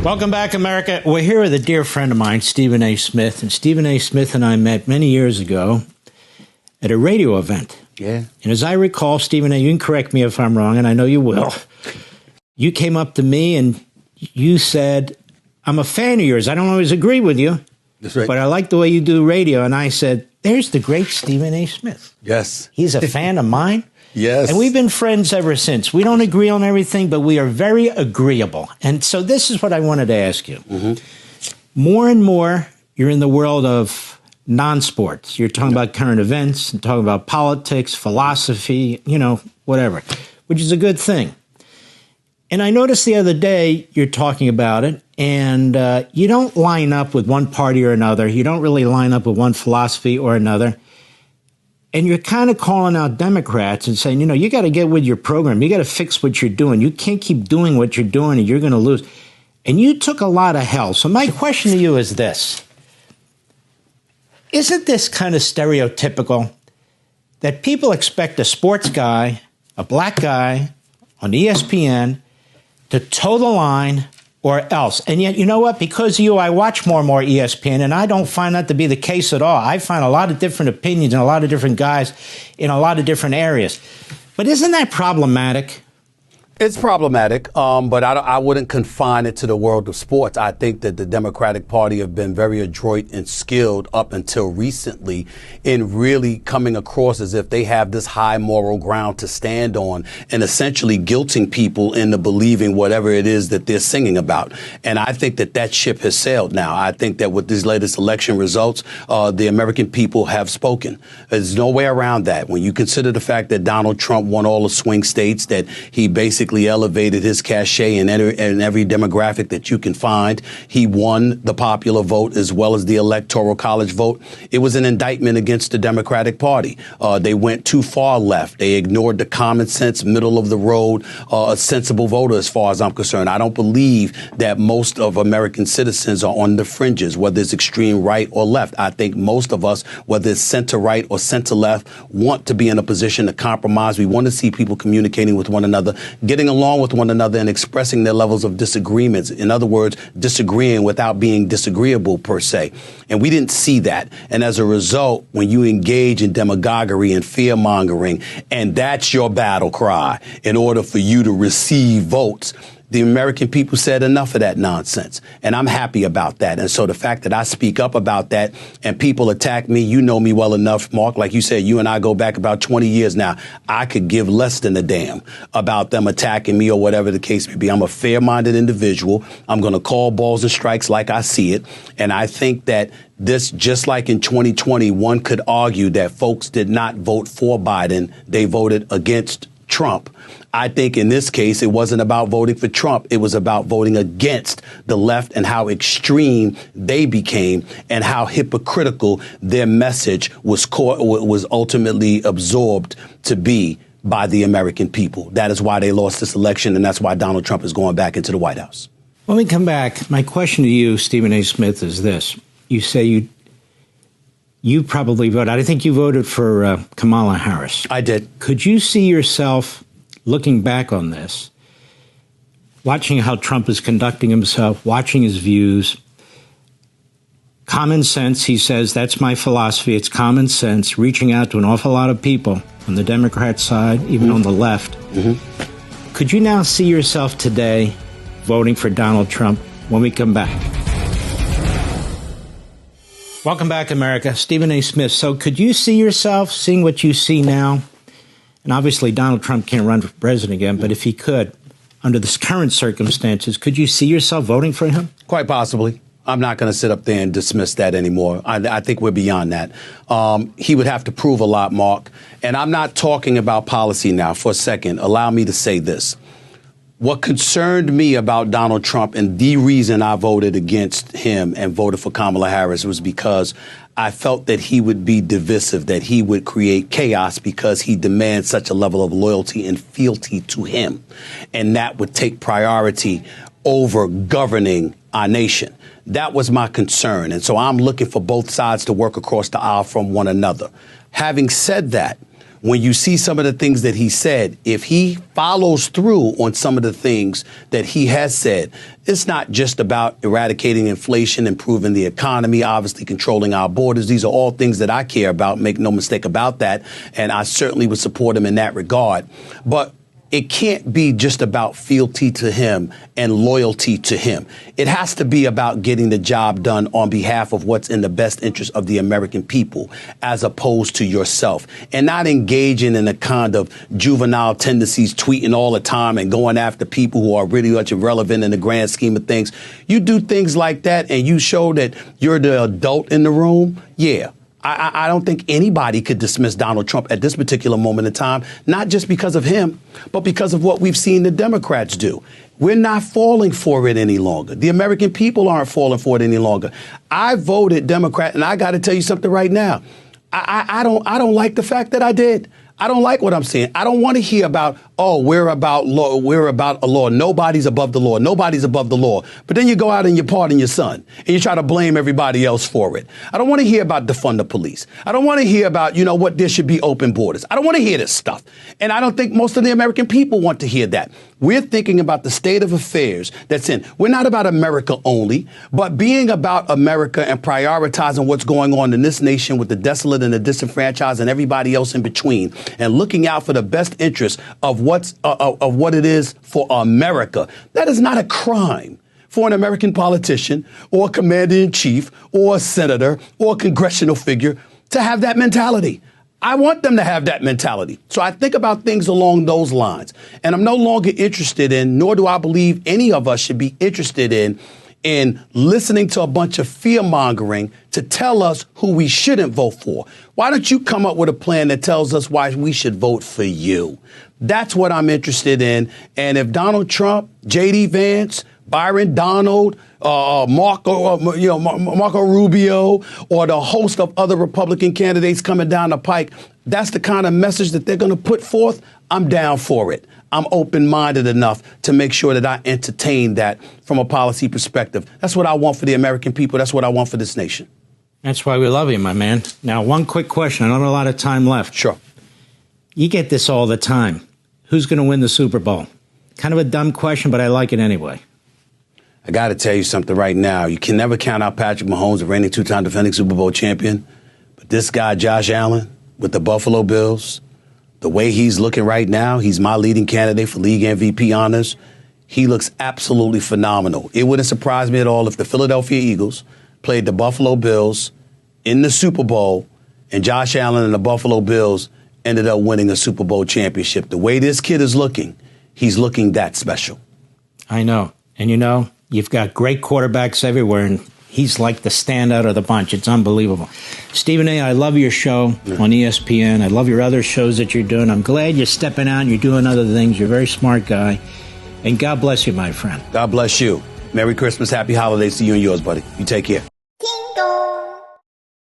Welcome back, America. We're here with a dear friend of mine, Stephen A. Smith. And Stephen A. Smith and I met many years ago at a radio event. Yeah. And as I recall, Stephen A., you can correct me if I'm wrong, and I know you will. You came up to me and you said, I'm a fan of yours. I don't always agree with you. That's right. But I like the way you do radio. And I said, there's the great Stephen A. Smith. Yes. He's a fan of mine. Yes. And we've been friends ever since. We don't agree on everything, but we are very agreeable. And so this is what I wanted to ask you. Mm-hmm. More and more, you're in the world of non-sports. You're talking about current events and talking about politics, philosophy, whatever, which is a good thing. And I noticed the other day you're talking about it, and you don't line up with one party or another. You don't really line up with one philosophy or another. And you're kind of calling out Democrats and saying, you got to get with your program. You got to fix what you're doing. You can't keep doing what you're doing and you're going to lose. And you took a lot of hell. So my question to you is this. Isn't this kind of stereotypical that people expect a sports guy, a black guy on ESPN to toe the line or else? And yet, you know what? Because of you, I watch more and more ESPN, and I don't find that to be the case at all. I find a lot of different opinions and a lot of different guys in a lot of different areas. But isn't that problematic? It's problematic, but I wouldn't confine it to the world of sports. I think that the Democratic Party have been very adroit and skilled up until recently in really coming across as if they have this high moral ground to stand on and essentially guilting people into believing whatever it is that they're singing about. And I think that ship has sailed now. I think that with these latest election results, the American people have spoken. There's no way around that. When you consider the fact that Donald Trump won all the swing states, that he basically elevated his cachet in every demographic that you can find. He won the popular vote as well as the electoral college vote. It was an indictment against the Democratic Party. They went too far left. They ignored the common sense, middle of the road, sensible voter as far as I'm concerned. I don't believe that most of American citizens are on the fringes, whether it's extreme right or left. I think most of us, whether it's center right or center left, want to be in a position to compromise. We want to see people communicating with one another, getting along with one another and expressing their levels of disagreements. In other words, disagreeing without being disagreeable per se. And we didn't see that. And as a result, when you engage in demagoguery and fear mongering, and that's your battle cry in order for you to receive votes, the American people said enough of that nonsense. And I'm happy about that. And so the fact that I speak up about that and people attack me, you know me well enough, Mark. Like you said, you and I go back about 20 years now. I could give less than a damn about them attacking me or whatever the case may be. I'm a fair-minded individual. I'm going to call balls and strikes like I see it. And I think that this, just like in 2020, one could argue that folks did not vote for Biden. They voted against Trump. I think in this case, it wasn't about voting for Trump. It was about voting against the left and how extreme they became and how hypocritical their message was ultimately absorbed to be by the American people. That is why they lost this election, and that's why Donald Trump is going back into the White House. When we come back, my question to you, Stephen A. Smith, is this. You say you probably voted. I think you voted for Kamala Harris. I did. Could you see yourself looking back on this, watching how Trump is conducting himself, watching his views, common sense, he says, that's my philosophy, it's common sense, reaching out to an awful lot of people on the Democrat side, even on the left. Mm-hmm. Could you now see yourself today voting for Donald Trump when we come back? Welcome back, America. Stephen A. Smith. So could you see yourself seeing what you see now? And obviously, Donald Trump can't run for president again, but if he could, under the current circumstances, could you see yourself voting for him? Quite possibly. I'm not going to sit up there and dismiss that anymore. I think we're beyond that. He would have to prove a lot, Mark. And I'm not talking about policy now for a second. Allow me to say this. What concerned me about Donald Trump and the reason I voted against him and voted for Kamala Harris was because I felt that he would be divisive, that he would create chaos because he demands such a level of loyalty and fealty to him. And that would take priority over governing our nation. That was my concern. And so I'm looking for both sides to work across the aisle from one another. Having said that, when you see some of the things that he said, if he follows through on some of the things that he has said, it's not just about eradicating inflation, improving the economy, obviously controlling our borders. These are all things that I care about. Make no mistake about that. And I certainly would support him in that regard. But it can't be just about fealty to him and loyalty to him. It has to be about getting the job done on behalf of what's in the best interest of the American people, as opposed to yourself, and not engaging in the kind of juvenile tendencies, tweeting all the time and going after people who are really much irrelevant in the grand scheme of things. You do things like that and you show that you're the adult in the room. Yeah. I don't think anybody could dismiss Donald Trump at this particular moment in time, not just because of him, but because of what we've seen the Democrats do. We're not falling for it any longer. The American people aren't falling for it any longer. I voted Democrat, and I got to tell you something right now. I don't like the fact that I did. I don't like what I'm seeing. I don't want to hear about, oh, we're about law. We're about a law. Nobody's above the law. Nobody's above the law. But then you go out and you pardon your son and you try to blame everybody else for it. I don't want to hear about defund the police. I don't want to hear about, you know what, there should be open borders. I don't want to hear this stuff. And I don't think most of the American people want to hear that. We're thinking about the state of affairs that's in. We're not about America only, but being about America and prioritizing what's going on in this nation with the desolate and the disenfranchised and everybody else in between, and looking out for the best interest of what it is for America. That is not a crime for an American politician or a commander-in-chief or a senator or a congressional figure to have that mentality. I want them to have that mentality. So I think about things along those lines. And I'm no longer interested in, nor do I believe any of us should be interested in listening to a bunch of fear-mongering to tell us who we shouldn't vote for. Why don't you come up with a plan that tells us why we should vote for you? That's what I'm interested in. And if Donald Trump, J.D. Vance, Byron Donald, Marco Rubio, or the host of other Republican candidates coming down the pike, that's the kind of message that they're going to put forth, I'm down for it. I'm open-minded enough to make sure that I entertain that from a policy perspective. That's what I want for the American people. That's what I want for this nation. That's why we love you, my man. Now, one quick question. I don't have a lot of time left. Sure. You get this all the time. Who's going to win the Super Bowl? Kind of a dumb question, but I like it anyway. I got to tell you something right now. You can never count out Patrick Mahomes, the reigning two-time defending Super Bowl champion. But this guy, Josh Allen, with the Buffalo Bills, the way he's looking right now, he's my leading candidate for league MVP honors. He looks absolutely phenomenal. It wouldn't surprise me at all if the Philadelphia Eagles played the Buffalo Bills in the Super Bowl and Josh Allen and the Buffalo Bills ended up winning a Super Bowl championship. The way this kid is looking, he's looking that special. I know. And you know, you've got great quarterbacks everywhere, and he's like the standout of the bunch. It's unbelievable. Stephen A., I love your show on ESPN. I love your other shows that you're doing. I'm glad you're stepping out and you're doing other things. You're a very smart guy. And God bless you, my friend. God bless you. Merry Christmas. Happy holidays to you and yours, buddy. You take care.